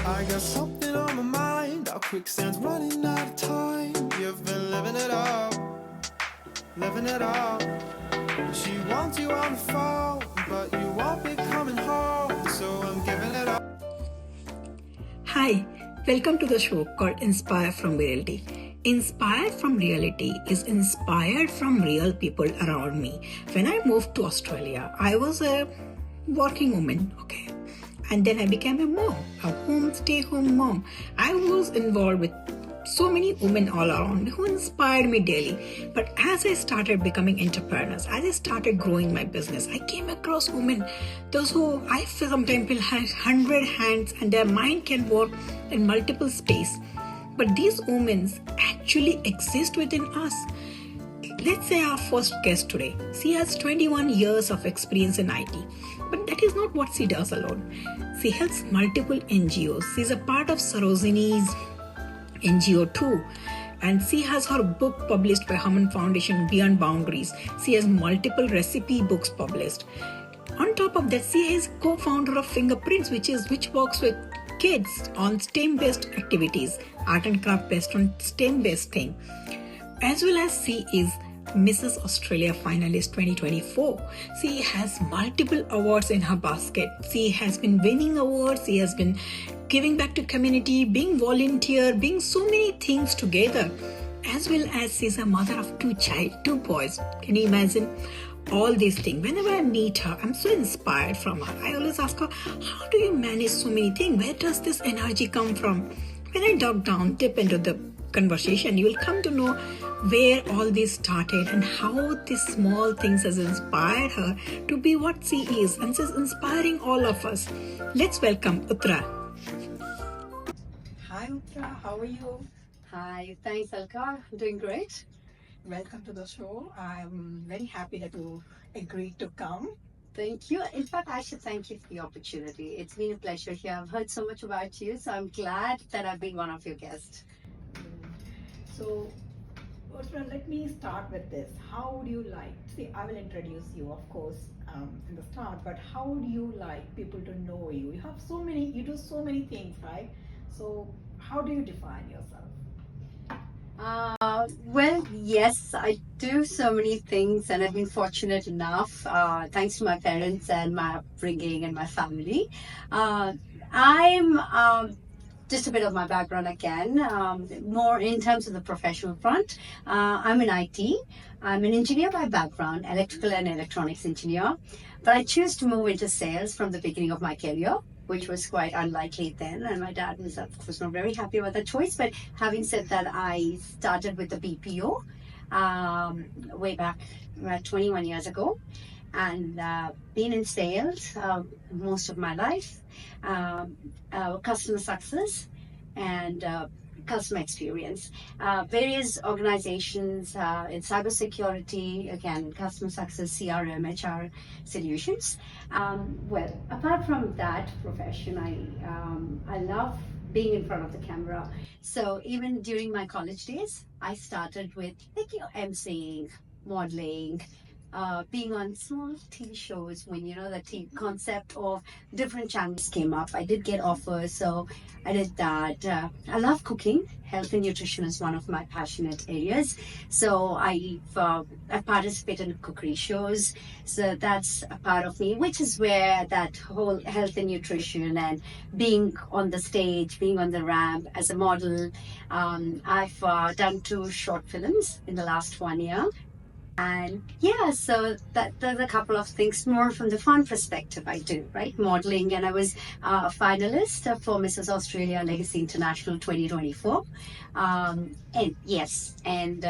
I got something on my mind, our quicksand's running out of time. You've been living it up, living it up. She wants you on the phone, but you won't be coming home, so I'm giving it up. Hi, welcome to the show called Inspire from Reality. Inspire from Reality is inspired from real people around me. When I moved to Australia, I was a working woman, okay? And then I became a mom, a stay-home mom. I was involved with so many women all around me who inspired me daily. But as I started becoming entrepreneurs, as I started growing my business, I came across women, those who I feel sometimes will have 100 hands and their mind can work in multiple space. But these women actually exist within us. Let's say our first guest today. She has 21 years of experience in IT. But that is not what she does alone. She helps multiple NGOs. She's a part of Sarojini's NGO too. And she has her book published by Haman Foundation, Beyond Boundaries. She has multiple recipe books published. On top of that, she is co-founder of Fingerprints, which works with kids on STEM-based activities, art and craft based on STEM-based thing. As well as she is Mrs Australia Finalist 2024. She has multiple awards in her basket. She has been winning awards. She has been giving back to community, being volunteer, being so many things together. As well as she's a mother of two boys. Can you imagine? All these things. Whenever I meet her, I'm so inspired from her. I always ask her, how do you manage so many things? Where does this energy come from? When I dip into the conversation, you will come to know where all this started and how these small things has inspired her to be what she is, and she's inspiring all of us. Let's welcome Uthra. Hi Uthra, how are you? Hi, thanks Alka. I'm doing great. Welcome to the show. I'm very happy that you agreed to come. Thank you. In fact, I should thank you for the opportunity. It's been a pleasure here. I've heard so much about you, so I'm glad that I've been one of your guests. So, Uthra, let me start with this. How would you like, see, I will introduce you, of course, in the start, but how would you like people to know you? You do so many things, right? So, how do you define yourself? Well, yes, I do so many things, and I've been fortunate enough, thanks to my parents and my upbringing and my family. I'm just a bit of my background again, more in terms of the professional front. I'm in IT. I'm an engineer by background, electrical and electronics engineer, but I choose to move into sales from the beginning of my career, which was quite unlikely then. And my dad was, of course, not very happy about that choice. But having said that, I started with the BPO way back 21 years ago, and been in sales most of my life, customer success, and customer experience. Various organizations in cybersecurity, again, customer success, CRM, HR solutions. Well, apart from that profession, I love being in front of the camera. So even during my college days, I started with emceeing, modeling, being on small TV shows when the TV concept of different channels came up. I did get offers, so I did that. I love cooking. Health and nutrition is one of my passionate areas. So I participate in cookery shows. So that's a part of me, which is where that whole health and nutrition and being on the stage, being on the ramp as a model. I've done 2 short films in the last 1 year. And yeah, so there's a couple of things more from the fun perspective I do, right? Modeling, and I was a finalist for Mrs Australia Legacy International 2024. And yes, and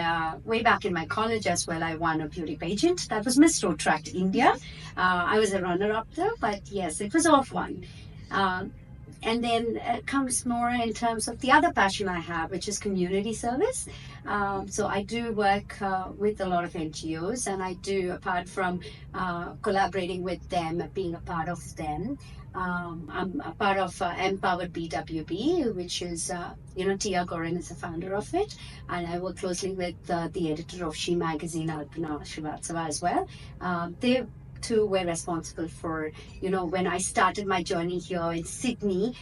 way back in my college as well, I won a beauty pageant. That was Miss Road Track India. I was a runner-up there, but yes, it was all fun. And then it comes more in terms of the other passion I have, which is community service. So I do work with a lot of NGOs, and I do, apart from collaborating with them, being a part of them, I'm a part of Empowered BWB, which is, Tia Gorin is the founder of it. And I work closely with the editor of She Magazine, Alpana Srivastava, as well. They too were responsible for, when I started my journey here in Sydney,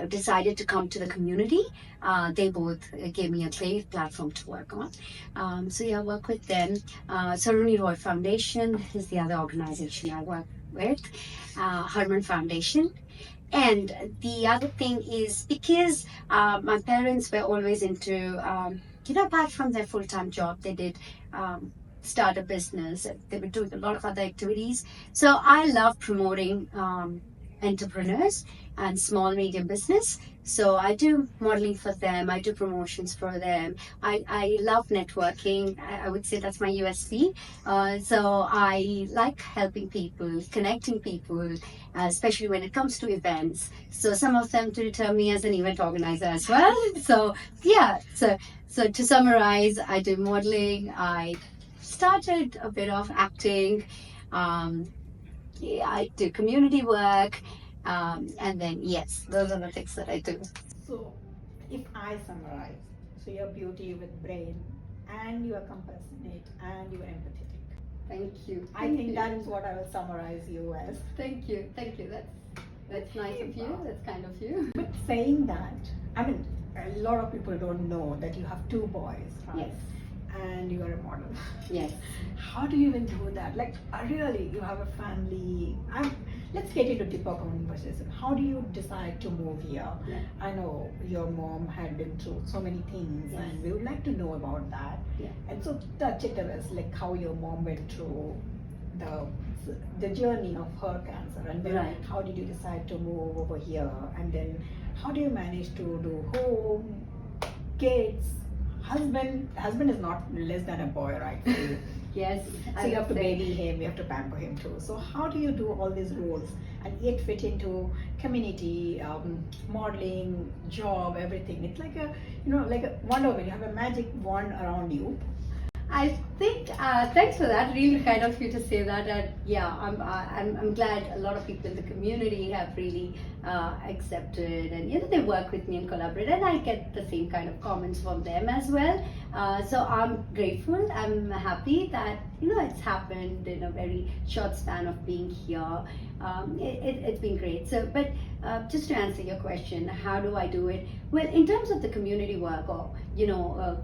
decided to come to the community, they both gave me a great platform to work on. So yeah, I work with them. Saruni Roy Foundation is the other organization I work with. Herman Foundation. And the other thing is because my parents were always into, apart from their full-time job, they did start a business. They were doing a lot of other activities. So I love promoting entrepreneurs and small medium business. So I do modeling for them. I do promotions for them. I love networking. I would say that's my USP. So I like helping people, connecting people, especially when it comes to events. So some of them do tell me as an event organizer as well. So yeah, so to summarize, I do modeling. I started a bit of acting. I do community work. And then, yes, those are the things that I do. So, if I summarize, so you're beauty with brain, and you are compassionate, and you are empathetic. Thank you. I think that is what I will summarize you as. Thank you. That's nice of you. That's kind of you. But saying that, I mean, a lot of people don't know that you have two boys, right? Yes. And you are a model. Yes. How do you even do that? Like, really, you have a family. Let's get into deeper conversation. How do you decide to move here? Yeah. I know your mom had been through so many things, Yes. and we would like to know about that. Yeah. And so touch it as like how your mom went through the journey of her cancer, and then Right. how did you decide to move over here, and then how do you manage to do home, kids, husband is not less than a boy, right? For you. Yes. So you have to baby him, you have to pamper him too. So how do you do all these roles and yet fit into community, modeling, job, everything? It's like like a Wonder Woman. You have a magic wand around you. I think thanks for that. Really kind of you to say that. And yeah, I'm glad a lot of people in the community have really accepted, and they work with me and collaborate, and I get the same kind of comments from them as well. So I'm grateful. I'm happy that it's happened in a very short span of being here. It's been great. So, but just to answer your question, how do I do it? Well, in terms of the community work, or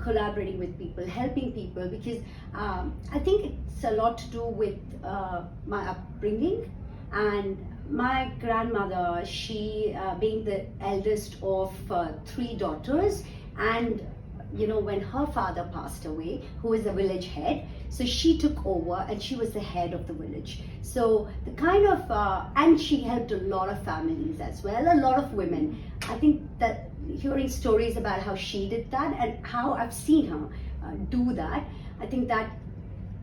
collaborating with people, helping people, because I think it's a lot to do with my upbringing. And my grandmother, she being the eldest of 3 daughters, and when her father passed away, who was the village head, so she took over and she was the head of the village. So the kind of, and she helped a lot of families as well, a lot of women. I think that hearing stories about how she did that and how I've seen her do that, I think that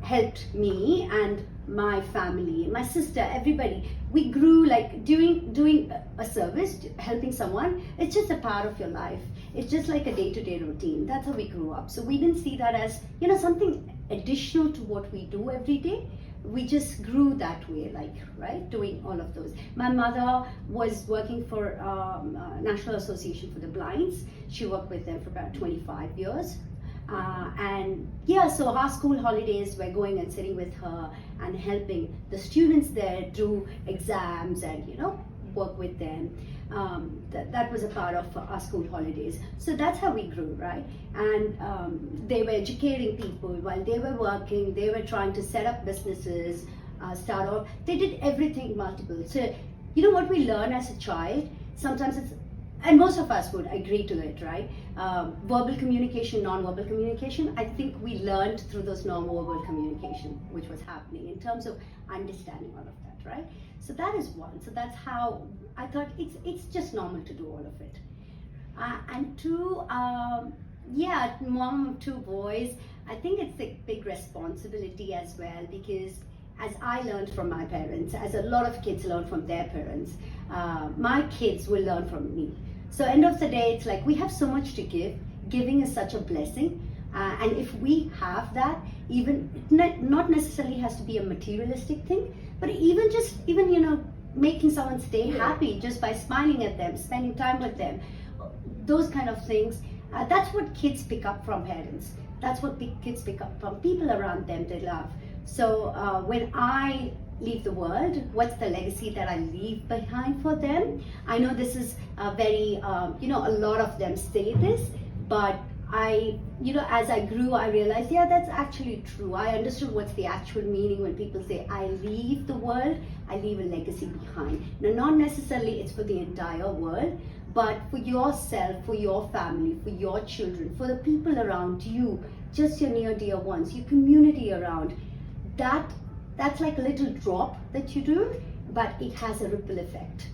helped me and my family, my sister, everybody. We grew like doing a service, helping someone. It's just a part of your life. It's just like a day-to-day routine. That's how we grew up. So we didn't see that as something additional to what we do every day. We just grew that way, like, right, doing all of those. My mother was working for National Association for the Blinds. She worked with them for about 25 years. And yeah, so our school holidays, we're going and sitting with her and helping the students there do exams and work with them. That was a part of our school holidays. So that's how we grew, right? And they were educating people while they were working. They were trying to set up businesses, start off. They did everything multiple. So what we learn as a child, sometimes it's, and most of us would agree to it, right? Verbal communication, non-verbal communication, I think we learned through those non-verbal communication, which was happening in terms of understanding all of that, right? So that is one. So that's how I thought it's just normal to do all of it. And two, mom of 2 boys, I think it's a big responsibility as well, because as I learned from my parents, as a lot of kids learn from their parents, my kids will learn from me. So end of the day, it's like we have so much to give. Giving is such a blessing. And if we have that, even not necessarily has to be a materialistic thing, but even making someone stay happy just by smiling at them, spending time with them, those kind of things, that's what kids pick up from parents. That's what kids pick up from people around them they love. So when I leave the world? What's the legacy that I leave behind for them? I know this is very, a lot of them say this, but as I grew, I realized, yeah, that's actually true. I understood what's the actual meaning when people say, I leave the world, I leave a legacy behind. Now, not necessarily it's for the entire world, but for yourself, for your family, for your children, for the people around you, just your near dear ones, your community around. That's like a little drop that you do, but it has a ripple effect.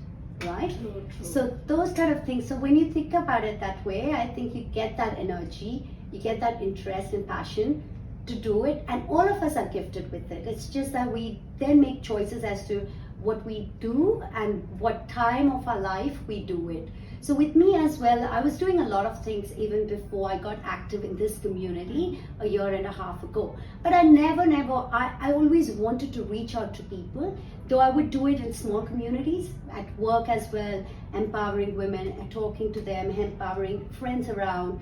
Right? True. So those kind of things. So when you think about it that way, I think you get that energy, you get that interest and passion to do it, and all of us are gifted with it. It's just that we then make choices as to what we do and what time of our life we do it. So with me as well, I was doing a lot of things even before I got active in this community a year and a half ago. But I I always wanted to reach out to people, though I would do it in small communities, at work as well, empowering women and talking to them, empowering friends around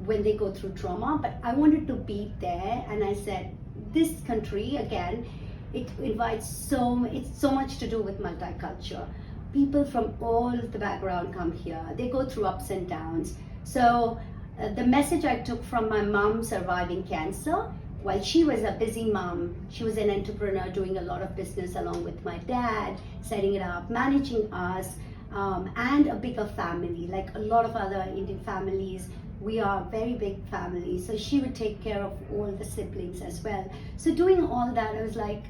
when they go through trauma. But I wanted to be there, and I said, this country, again, it invites it's so much to do with multicultural. People from all the background come here. They go through ups and downs. So the message I took from my mom surviving cancer, while she was a busy mom, she was an entrepreneur doing a lot of business along with my dad, setting it up, managing us, and a bigger family. Like a lot of other Indian families, we are a very big family. So she would take care of all the siblings as well. So doing all that, I was like,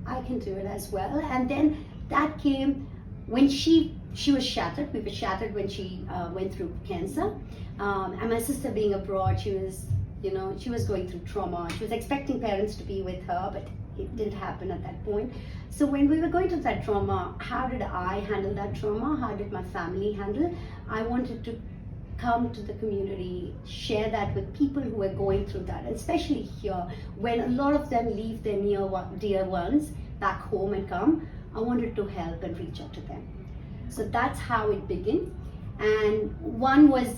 I can do it as well. And then that came when she was shattered. We were shattered when she went through cancer. And my sister being abroad, she was going through trauma. She was expecting parents to be with her, but it didn't happen at that point. So when we were going through that trauma, how did I handle that trauma? How did my family handle? I wanted to come to the community, share that with people who are going through that, and especially here, when a lot of them leave their near dear ones back home and come. I wanted to help and reach out to them. So that's how it began. And one was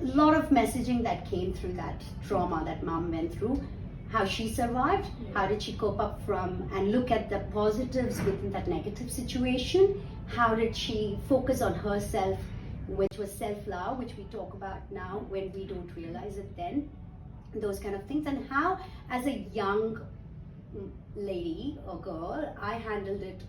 a lot of messaging that came through that trauma that mom went through, how she survived, how did she cope up from and look at the positives within that negative situation, how did she focus on herself, which was self-love, which we talk about now when we don't realize it then, those kind of things, and how as a young lady or girl, I handled it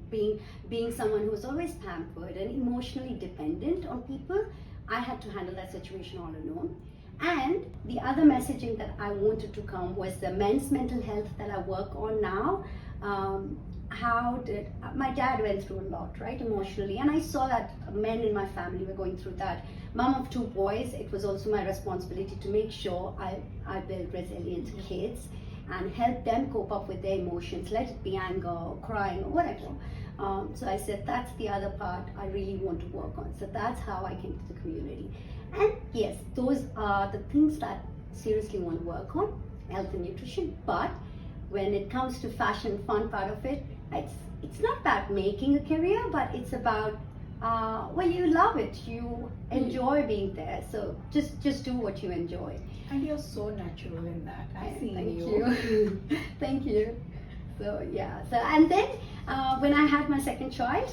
being someone who was always pampered and emotionally dependent on people. I had to handle that situation all alone. And the other messaging that I wanted to come was the men's mental health that I work on now. My dad went through a lot, right, emotionally, and I saw that men in my family were going through that. Mom of two boys, it was also my responsibility to make sure I build resilient kids and help them cope up with their emotions, let it be anger or crying or whatever. So I said, that's the other part I really want to work on. So that's how I came to the community. And yes, those are the things that I seriously want to work on, health and nutrition. But when it comes to fashion, fun part of it, it's not about making a career, but it's about you love it, you enjoy being there, so just do what you enjoy. And you're so natural in that. I see Thank you. you. Thank you. So yeah, and then when I had my second child,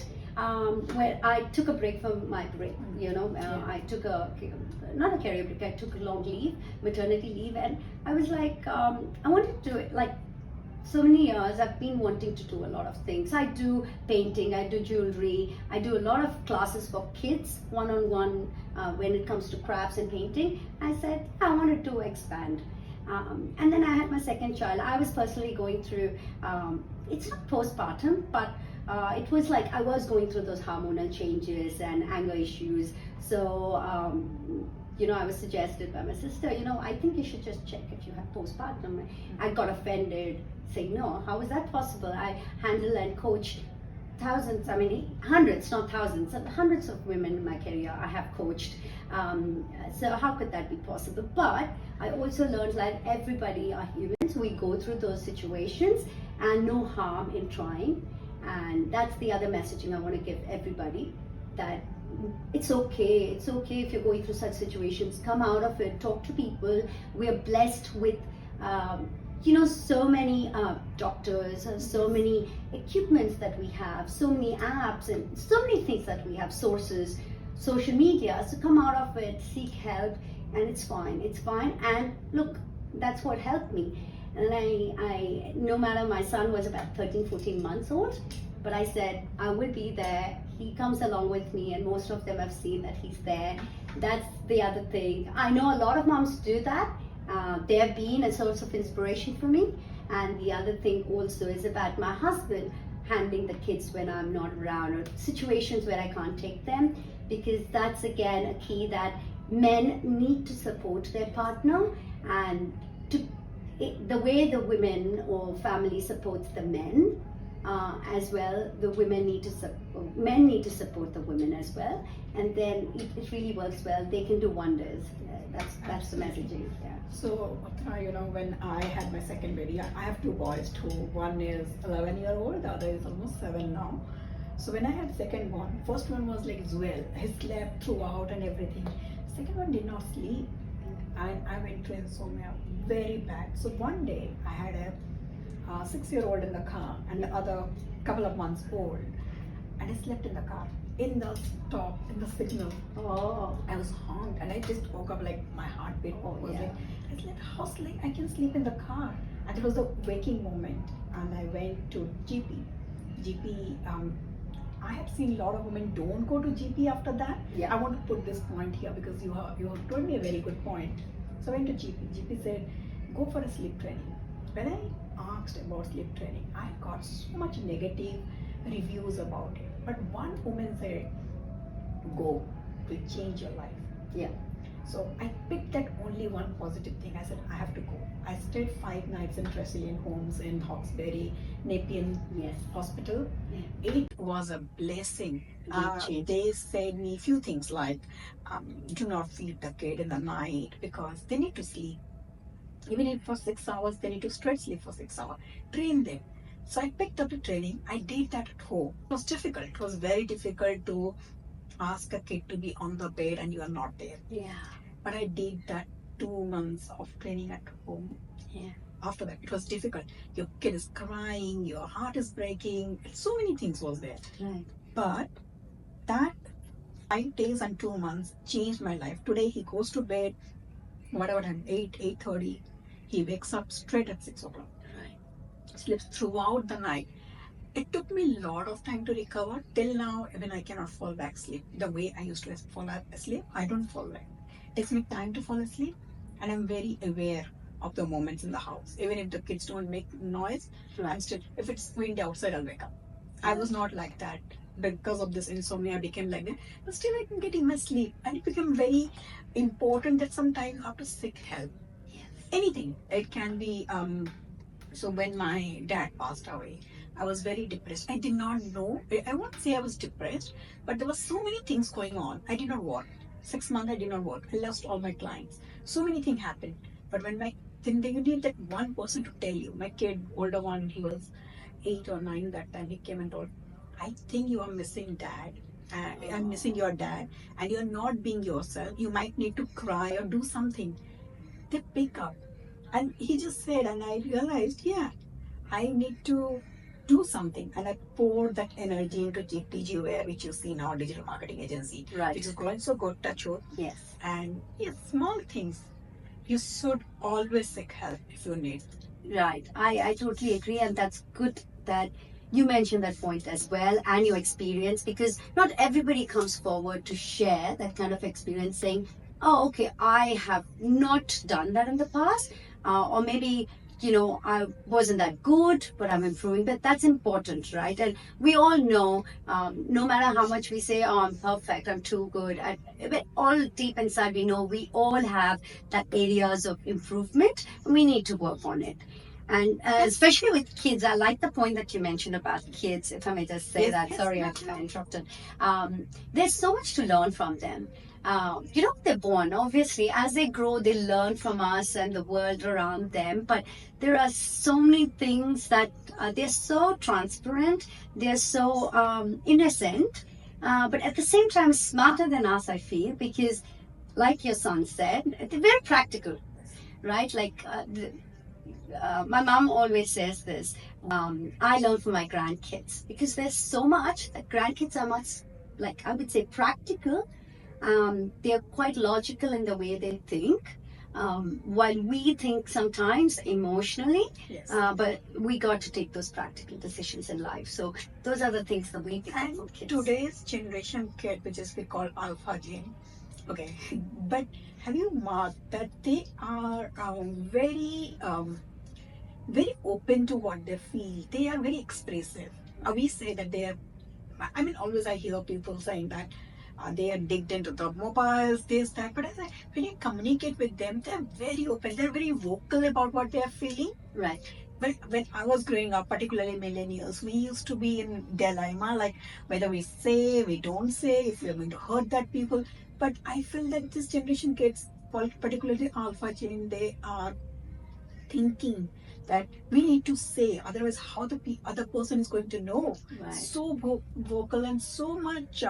where I took a break from my break, I took not a career break, I took a long leave, maternity leave, and I was like, I wanted to do it. Like so many years I've been wanting to do a lot of things. I do painting, I do jewelry, I do a lot of classes for kids, one-on-one, when it comes to crafts and painting. I said I wanted to expand. And then I had my second child. I was personally going through, it's not postpartum, but it was like I was going through those hormonal changes and anger issues. So, I was suggested by my sister, I think you should just check if you have postpartum. I got offended, saying, no, how is that possible? I handle and coach thousands, hundreds, not thousands, hundreds of women in my career I have coached. So how could that be possible? But I also learned that everybody are humans. We go through those situations and no harm in trying. And that's the other messaging I want to give everybody, that it's okay if you're going through such situations. Come out of it, talk to people. We are blessed with so many doctors, so many equipments that we have, so many apps, and so many things that we have, sources, social media. So come out of it, seek help, and it's fine. And look, that's what helped me. And I no matter, my son was about 13, 14 months old, but I said, I will be there. He comes along with me, and most of them have seen that he's there. That's the other thing. I know a lot of moms do that. They have been a source of inspiration for me. And the other thing also is about my husband handling the kids when I'm not around, or situations where I can't take them, because that's again a key, that men need to support their partner, and the way the women or family supports the men, as well, the men need to support the women as well, and then it really works well. They can do wonders. That's the messaging. Yeah. So, Uthra, when I had my second baby, I have two boys too. One is 11-year-old, the other is almost 7 now. So when I had second one, first one was like well, he slept throughout and everything. Second one did not sleep, and I went through insomnia very bad. So one day I had a 6-year-old in the car and the other couple of months old, and I slept in the car, in the stop, in the signal. Oh. I was honked, and I just woke up like my heartbeat was Yeah. like, I was like, how I can sleep in the car? And it was a waking moment, and I went to GP. I have seen a lot of women don't go to GP after that. Yeah. I want to put this point here because you have told me a very good point. So I went to GP. GP said, go for a sleep training. When I asked about sleep training, I got so much negative reviews about it. But one woman said, go, it will change your life. Yeah. So I picked that only one positive thing. I said, I have to go. I stayed 5 nights in Tresillian Homes in Hawkesbury, Nepean Yes. Hospital. Yeah. It was a blessing. Change. They said me a few things like, do not feed the kid in the night because they need to sleep. Even if for 6 hours, they need to straight sleep for 6 hours. Train them. So I picked up the training. I did that at home. It was difficult. It was very difficult to ask a kid to be on the bed and you are not there. Yeah. But I did that 2 months of training at home. Yeah. After that, it was difficult. Your kid is crying, your heart is breaking. So many things was there. Right. But that 5 days and 2 months changed my life. Today he goes to bed, whatever time, 8:30. He wakes up straight at 6 o'clock. Right. Sleeps throughout the night. It took me a lot of time to recover. Till now, even I cannot fall back asleep. The way I used to fall asleep, I don't fall back. It takes me time to fall asleep, and I'm very aware of the moments in the house. Even if the kids don't make noise, I'm still, if it's windy outside, I'll wake up. I was not like that. Because of this insomnia, I became like that. But still, I'm getting my sleep. And it became very important that sometimes you have to seek help. Yes. Anything. It can be, so when my dad passed away, I was very depressed. I did not know. I won't say I was depressed, but there were so many things going on. I did not work. 6 months I did not work. I lost all my clients. So many things happened. But when you need that one person to tell you. My kid, older one, he was 8 or 9 that time. He came and told, I think you are missing dad. I'm missing your dad, and you're not being yourself. You might need to cry or do something. They pick up. And he just said, and I realized, yeah, I need to do something. And I poured that energy into TGWare, which you see now, digital marketing agency, Right. which is going so good, touch wood. Yes. And yes, small things. You should always seek help if you need. Right. I totally agree, and that's good that you mentioned that point as well, and your experience, because not everybody comes forward to share that kind of experience, saying, oh, okay, I have not done that in the past, or maybe, I wasn't that good, but I'm improving. But that's important, right? And we all know, no matter how much we say, oh, I'm perfect, I'm too good, but all deep inside, we know we all have that areas of improvement. We need to work on it. And especially with kids, I like the point that you mentioned about kids, if I may just say that. Sorry, I interrupted. There's so much to learn from them. They're born, obviously. As they grow, they learn from us and the world around them. But there are so many things that they're so transparent, they're so innocent, but at the same time smarter than us, I feel, because like your son said, they're very practical, right? Like my mom always says this. I learn from my grandkids because there's so much that grandkids are much, like I would say, practical. They're quite logical in the way they think. While we think sometimes emotionally, Yes. but we got to take those practical decisions in life. So those are the things that we pick up And from kids. today's generation kid, which is we call alpha gene, okay, but have you marked that they are very open to what they feel? They are very expressive. We say that they are, I mean, always I hear people saying that they are digged into the mobiles, this, that, but when you communicate with them, they're very open, they're very vocal about what they are feeling. Right. But when I was growing up, particularly millennials, we used to be in dilemma, like whether we say, we don't say, if we're going to hurt that people. But I feel that this generation kids, particularly alpha gene, they are thinking that we need to say, otherwise how the other person is going to know. Right. So vocal and so much,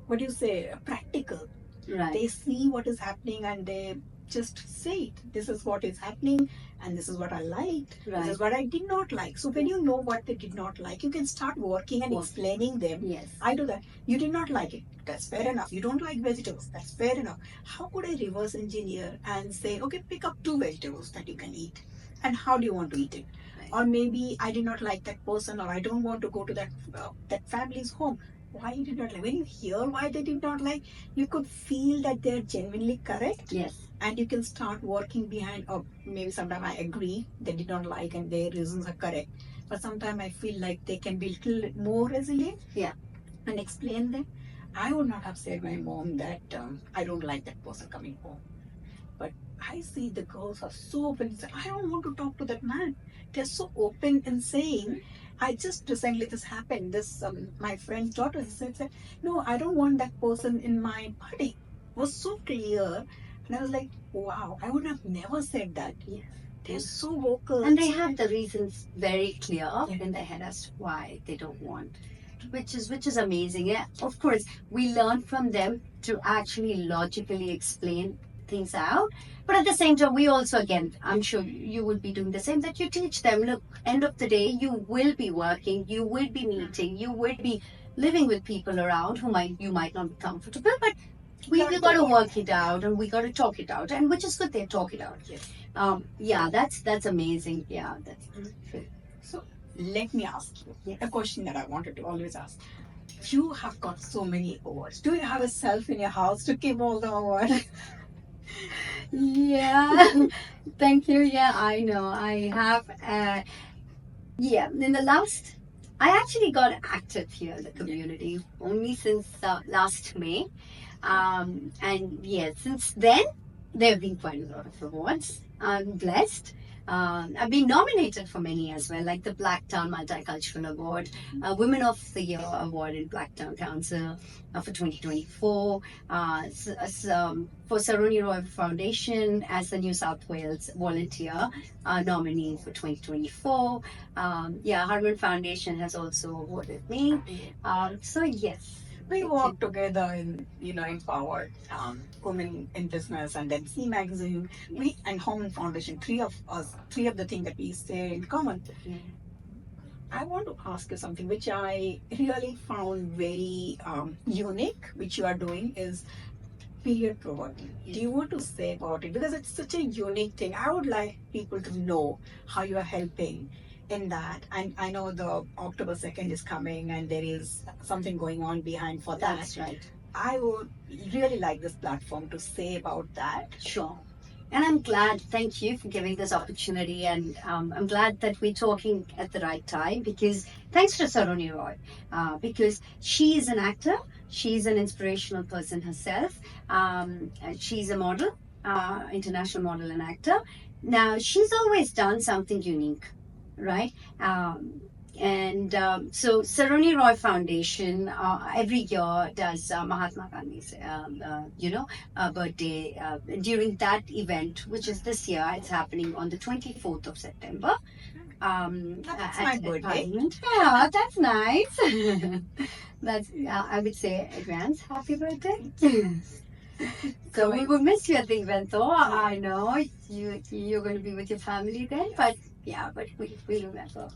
what do you say, practical. Right. They see what is happening and they just say it. This is what is happening and this is what I liked. Right. This is what I did not like. So when you know what they did not like, you can start working and explaining them. Yes. I do that. You did not like it. That's fair enough. You don't like vegetables. That's fair enough. How could I reverse engineer and say, okay, pick up 2 vegetables that you can eat. And how do you want to eat it? Right. Or maybe I did not like that person, or I don't want to go to that family's home. Why you did not like? When you hear why they did not like, you could feel that they're genuinely correct. Yes. And you can start working behind, or maybe sometimes I agree they did not like and their reasons are correct. But sometimes I feel like they can be a little more resilient. Yeah. And explain them. I would not have said my mom that I don't like that person coming home. But I see the girls are so open. I don't want to talk to that man. They're so open in saying, I just recently this happened. This my friend's daughter said, no, I don't want that person in my party. It was so clear, and I was like, wow, I would have never said that. Yes. They're so vocal, and they have the reasons very clear Yeah. in their head as to why they don't want, which is amazing. Yeah, of course, we learn from them to actually logically explain things out, but at the same time, we also, again, I'm sure you will be doing the same, that you teach them, look, end of the day, you will be working, you will be meeting, you will be living with people around who you might not be comfortable, but we got to work it out and we got to talk it out, and which is good, they talk it out. Yes. Yeah, that's amazing. Yeah, that's true. So let me ask you Yes. a question that I wanted to always ask. You have got so many awards. Do you have a shelf in your house to keep all the awards? Yeah, thank you. Yeah, I know. I have. Yeah, in the last, I actually got active here in the community only since last May, and yeah, since then there have been quite a lot of awards. I'm blessed. I've been nominated for many as well, like the Blacktown Multicultural Award, Women of the Year Award in Blacktown Council for 2024, for Saroni Roy Foundation as the New South Wales Volunteer nominee for 2024. Yeah, Harman Foundation has also awarded me. So yes. We work together in, empowered women in business, and then C Magazine, we and Harman Foundation, three of the things that we say in common. Yeah. I want to ask you something which I really found very unique, which you are doing, is period providing. Yes. Do you want to say about it? Because it's such a unique thing. I would like people to know how you are helping in that. And I know the October 2nd is coming and there is something going on behind for that. That's right. I would really like this platform to say about that. Sure. And I'm glad, thank you for giving this opportunity, and I'm glad that we're talking at the right time, because thanks to Saroni Roy, because she is an actor, she's an inspirational person herself, and she's a model, international model and actor. Now, she's always done something unique, right? So Saroni Roy Foundation every year does Mahatma Gandhi's birthday. During that event, which is this year, it's happening on the 24th of September. That's my birthday. Parliament. Yeah, that's nice. That's I would say advance happy birthday. So we will miss you at the event, though. I know you're going to be with your family then, but yeah, but we remember.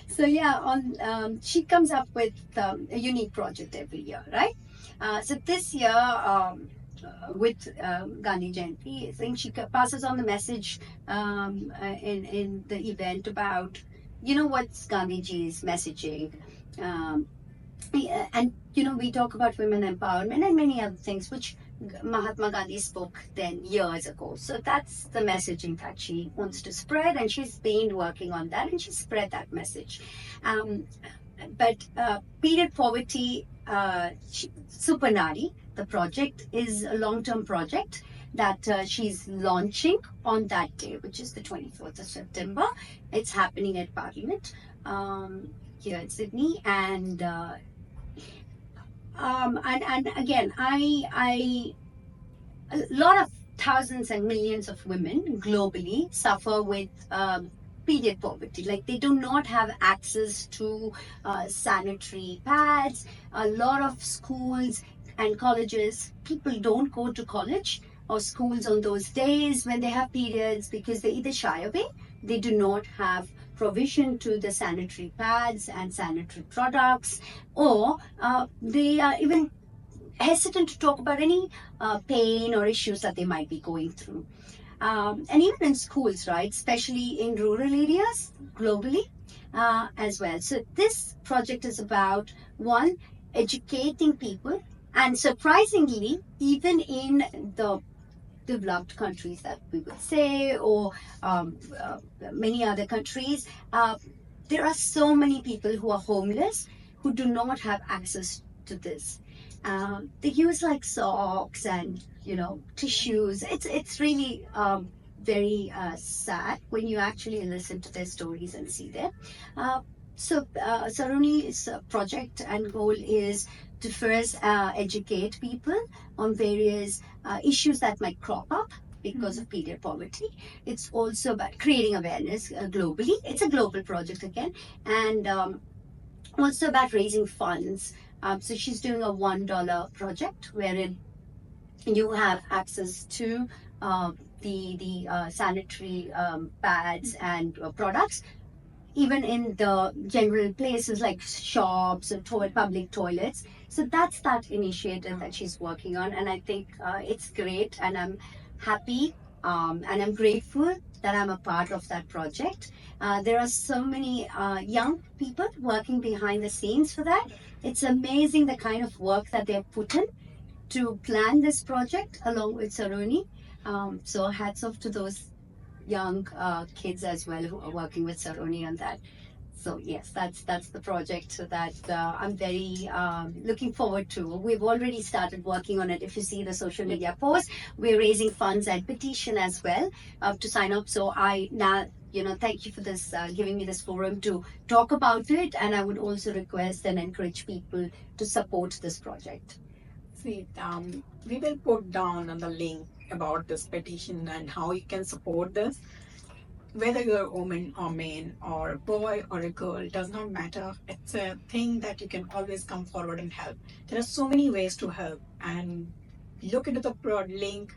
So yeah, on she comes up with a unique project every year, right? So this year, with Gandhi Jayanti, I think she passes on the message in the event about what's Gandhiji's messaging. Um, yeah, and we talk about women empowerment and many other things which Mahatma Gandhi spoke then years ago. So that's the messaging that she wants to spread, and she's been working on that, and she spread that message. Um, but period poverty, Super Nari, the project is a long-term project that she's launching on that day, which is the 24th of September. It's happening at Parliament here in Sydney, and again, I a lot of thousands and millions of women globally suffer with period poverty. Like they do not have access to sanitary pads. A lot of schools and colleges, people don't go to college or schools on those days when they have periods because they either shy away, they do not have provision to the sanitary pads and sanitary products, or they are even hesitant to talk about any pain or issues that they might be going through. And even in schools, right, especially in rural areas globally as well. So this project is about, one, educating people, and surprisingly, even in the developed countries that we would say, or many other countries, there are so many people who are homeless who do not have access to this. They use like socks and tissues. It's really very sad when you actually listen to their stories and see them. Saruni's project and goal is to first educate people on various issues that might crop up because of period poverty. It's also about creating awareness globally. It's a global project again, and also about raising funds. So she's doing a $1 project wherein you have access to the sanitary pads and products, even in the general places like shops or public toilets. So that's that initiative that she's working on, and I think it's great, and I'm happy and I'm grateful that I'm a part of that project. There are so many young people working behind the scenes for that. It's amazing the kind of work that they've put in to plan this project along with Saroni. So hats off to those young kids as well who are working with Saroni on that. So yes, that's the project that I'm very looking forward to. We've already started working on it. If you see the social media posts, we're raising funds and petition as well to sign up. So I now thank you for this giving me this forum to talk about it, and I would also request and encourage people to support this project. See, we will put down on the link about this petition and how you can support this. Whether you're a woman or man or a boy or a girl, does not matter. It's a thing that you can always come forward and help. There are so many ways to help, and look into the broad link.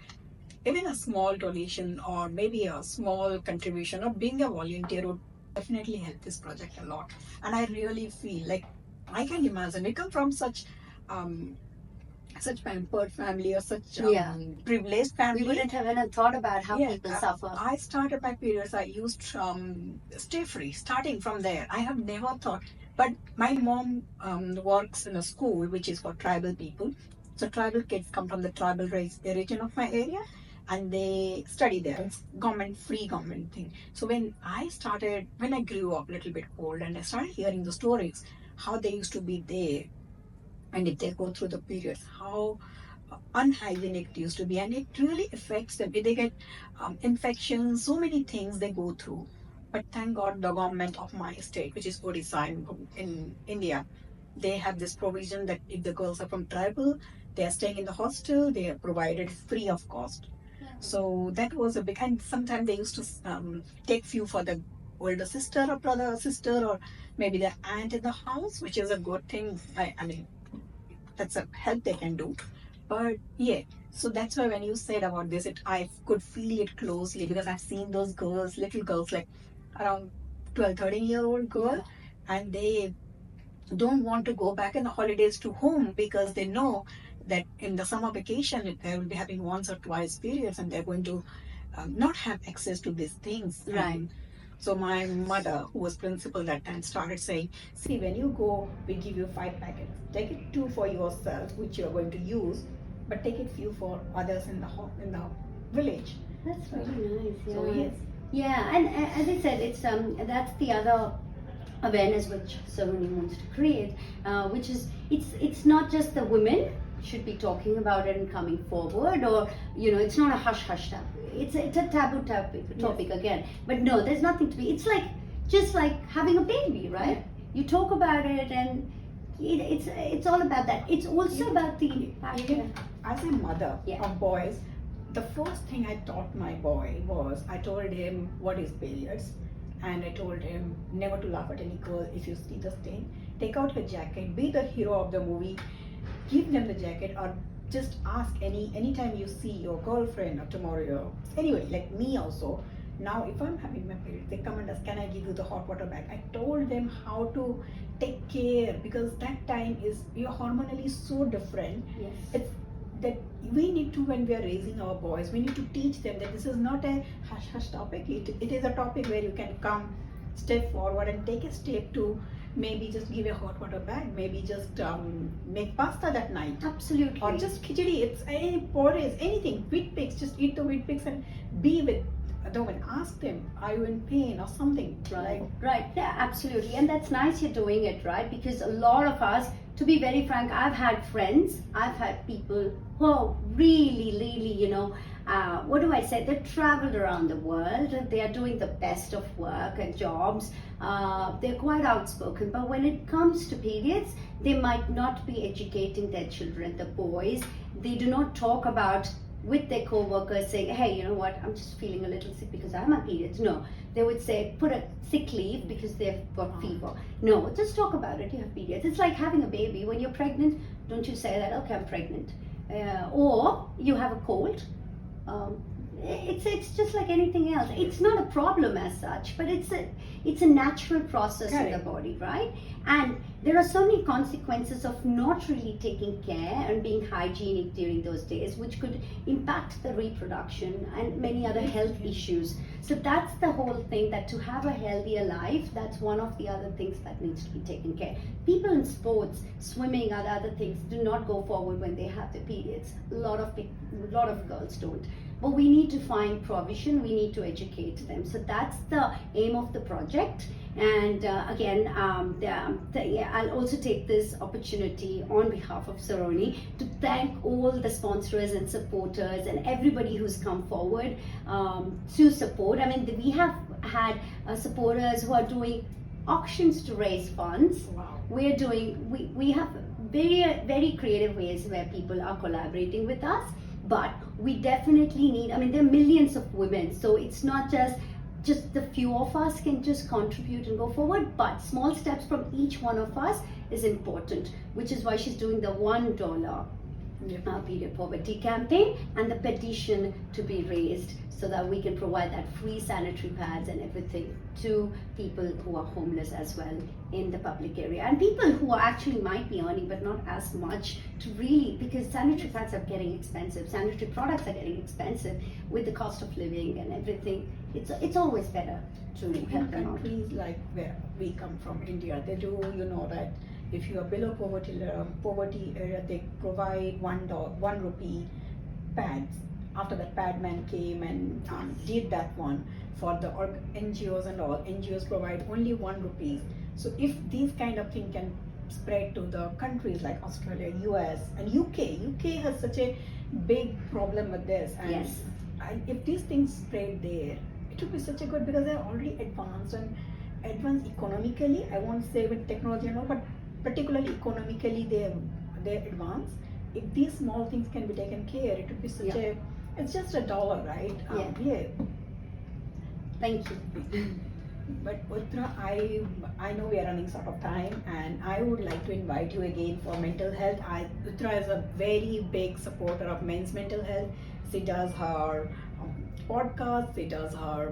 Even a small donation or maybe a small contribution or being a volunteer would definitely help this project a lot. And I really feel like I can imagine we come from such pampered family or such privileged family. We wouldn't have even thought about how people suffer. I started my periods, I used stay free, starting from there. I have never thought, but my mom works in a school which is for tribal people. So tribal kids come from the tribal region of my area, and they study there. It's free government thing. So when I grew up a little bit old, and I started hearing the stories, how they used to be there, and if they go through the periods, how unhygienic it used to be, and it really affects them. They get infections, so many things they go through. But thank God, the government of my state, which is Odisha in India, they have this provision that if the girls are from tribal, they are staying in the hostel, they are provided free of cost. So that was a big, and sometimes they used to take few for the older sister or brother or sister, or maybe the aunt in the house, which is a good thing. I mean, that's a help they can do. But yeah, so that's why when you said about this, I could feel it closely because I've seen those girls, little girls, like around 12, 13-year-old girl, Yeah. and they don't want to go back in the holidays to home because they know that in the summer vacation they will be having once or twice periods and they're going to not have access to these things. Right. And so my mother, who was principal that time, started saying, see, when you go, we give you 5 packets. Take it 2 for yourself, which you're going to use, but take it few for others in the village. That's really nice. Yeah. So yes. Yeah, and as I said, it's that's the other awareness which Saroni wants to create, which is it's not just the women should be talking about it and coming forward, or it's not a hush hush taboo. It's a taboo topic again. But no, there's nothing to be. It's like just like having a baby, right? You talk about it, and it's all about that. It's also about the Even as a mother Yeah. of boys, the first thing I taught my boy was I told him what is periods, and I told him never to laugh at any girl if you see the stain. Take out her jacket, be the hero of the movie, give them the jacket, or just ask anytime you see your girlfriend or tomorrow. Anyway, like me also. Now, if I'm having my period, they come and ask, can I give you the hot water bag? I told them how to take care because that time is you're hormonally so different. Yes. It's that we need to, when we are raising our boys, we need to teach them that this is not a hush hush topic. It is a topic where you can come, step forward and take a step to maybe just give a hot water bag, maybe just make pasta that night. Absolutely. Or just khichdi, it's any porridge, anything, wheat picks, just eat the wheat picks and be with the woman. Ask them, are you in pain or something? Right, right. Yeah, absolutely. And that's nice you're doing it, right? Because a lot of us, to be very frank, I've had friends, I've had people who are really, really, what do I say? They've traveled around the world and they are doing the best of work and jobs. They're quite outspoken, but when it comes to periods, they might not be educating their children, the boys. They do not talk about with their co-workers saying, hey, you know what, I'm just feeling a little sick because I have my periods. No, they would say, put a sick leave because they've got fever. No, just talk about it, you have periods. It's like having a baby. When you're pregnant, don't you say that, okay, I'm pregnant. Or you have a cold. It's just like anything else. It's not a problem as such, but it's a natural process in the body, right? And there are so many consequences of not really taking care and being hygienic during those days, which could impact the reproduction and many other health issues. So that's the whole thing, that to have a healthier life, that's one of the other things that needs to be taken care. People in sports, swimming, other things do not go forward when they have their periods. A lot of girls don't. But we need to find provision, we need to educate them. So that's the aim of the project. And again, I'll also take this opportunity on behalf of Saroni to thank all the sponsors and supporters and everybody who's come forward to support. I mean, we have had supporters who are doing auctions to raise funds. Wow. We have very, very creative ways where people are collaborating with us. But we definitely need, I mean, there are millions of women, so it's not just the few of us can just contribute and go forward, but small steps from each one of us is important, which is why she's doing the $1 period poverty campaign and the petition to be raised so that we can provide that free sanitary pads and everything to people who are homeless as well in the public area, and people who actually might be earning but not as much to really, because sanitary pads are getting expensive, sanitary products are getting expensive with the cost of living and everything. It's always better to help them out. Countries like where we come from, India, they do, that if you are below poverty area, they provide one rupee pads. After that, Padman came and did that one for the NGOs and all. NGOs provide only 1 rupee. So if these kind of thing can spread to the countries like Australia, US, and UK has such a big problem with this. And Yes. If these things spread there, it would be such a good, because they're already advanced economically. I won't say with technology and all, but particularly economically they're advanced. If these small things can be taken care, it would be such it's just $1, right? Yeah. Thank you. But Uthra, I know we are running short of time, and I would like to invite you again for mental health. Uthra is a very big supporter of men's mental health. She does her podcast, she does her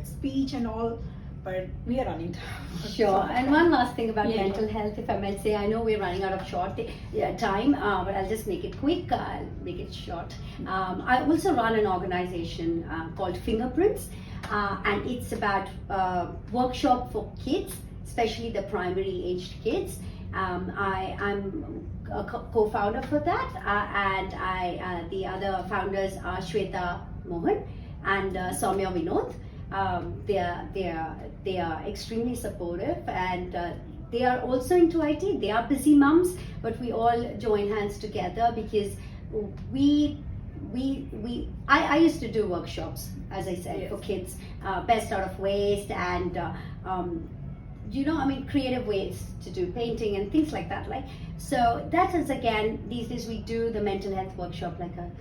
speech and all. But we are running Sure. And one last thing about Yeah. mental health, if I might say, I know we're running out of time, but I'll just make it quick. I'll make it short. I also run an organization called Fingerprints, and it's about workshop for kids, especially the primary aged kids. I'm a co-founder for that, and the other founders are Shweta Mohan and Soumya Vinod. They are extremely supportive, and they are also into IT. They are busy mums, but we all join hands together because I used to do workshops, as I said, Yes. for kids, best out of waste, and creative ways to do painting and things like that. So that is, again, these days we do the mental health workshop like a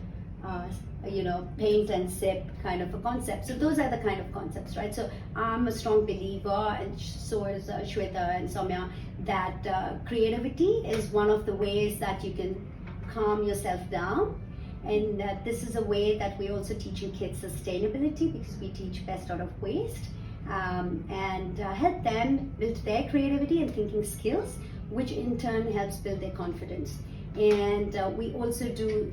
paint and sip kind of a concept. So those are the kind of concepts, right? So I'm a strong believer, and so is Shweta and Soumya, that creativity is one of the ways that you can calm yourself down. And this is a way that we're also teaching kids sustainability, because we teach best out of waste, and help them build their creativity and thinking skills, which in turn helps build their confidence. And we also do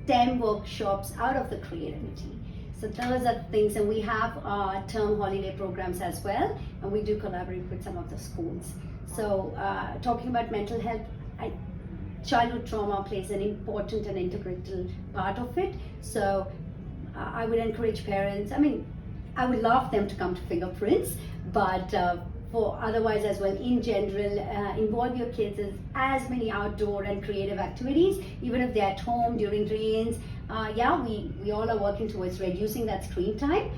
STEM workshops out of the creativity. So those are things, and we have term holiday programs as well, and we do collaborate with some of the schools. So talking about mental health, childhood trauma plays an important and integral part of it. So I would encourage parents, I would love them to come to Fingerprints, but for otherwise as well, in general, involve your kids in as many outdoor and creative activities, even if they're at home during rains. We all are working towards reducing that screen time.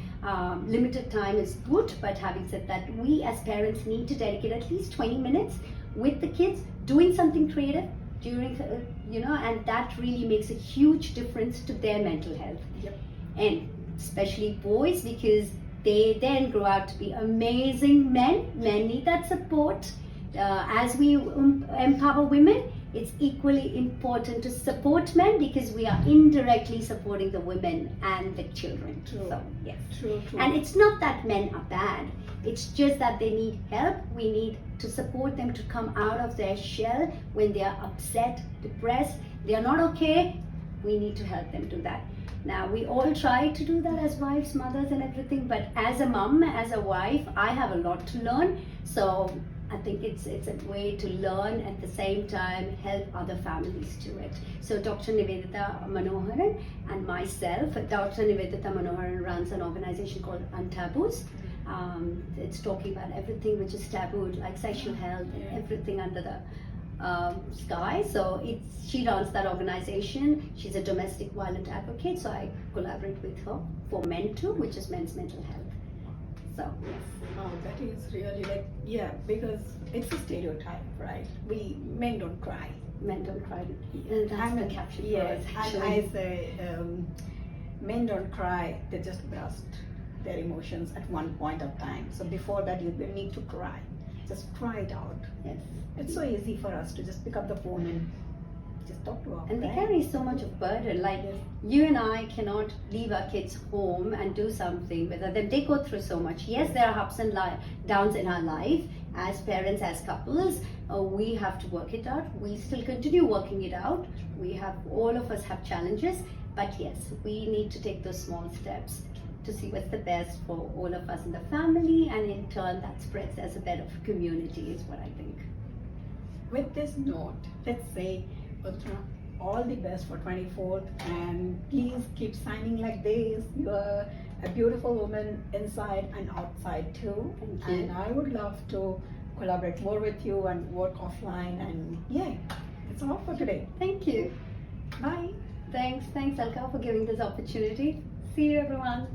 Limited time is good, but having said that, we as parents need to dedicate at least 20 minutes with the kids doing something creative during, and that really makes a huge difference to their mental health. Yep. And especially boys, because they then grow out to be amazing men. Men need that support. As we empower women, it's equally important to support men, because we are indirectly supporting the women and the children. True. So, yes. True. And it's not that men are bad. It's just that they need help. We need to support them to come out of their shell when they are upset, depressed. They are not okay. We need to help them do that. Now, we all try to do that as wives, mothers, and everything, but as a mom, as a wife, I have a lot to learn. So I think it's a way to learn, at the same time help other families do it. So Dr. Nivedita Manoharan and myself, Dr. Nivedita Manoharan runs an organization called Untaboos. It's talking about everything which is tabooed, like sexual health and everything under the sky. So she runs that organization. She's a domestic violence advocate, so I collaborate with her for Men Too, which is men's mental health. So Oh, that is really because it's a stereotype, right? Men don't cry. men don't cry. That's the caption for Yes, us, and actually. I say men don't cry, they just burst their emotions at one point of time. So before that, you will need to cry. Just cry it out. Yes. It's so easy for us to just pick up the phone and just talk to our And they friend. carry so much of burden. Like, Yes. you and I cannot leave our kids home and do something with them. They go through so much. Yes, there are ups and downs in our life. As parents, as couples, we have to work it out. We still continue working it out. All of us have challenges. But yes, we need to take those small steps to see what's the best for all of us in the family, and in turn that spreads as a better community, is what I think. With this note, let's say, Uthra, all the best for 24th, and please keep signing like this. You're a beautiful woman inside and outside too. Thank you. And I would love to collaborate more with you and work offline. And that's all for today. Thank you. Bye. Thanks, Alka, for giving this opportunity. See you, everyone.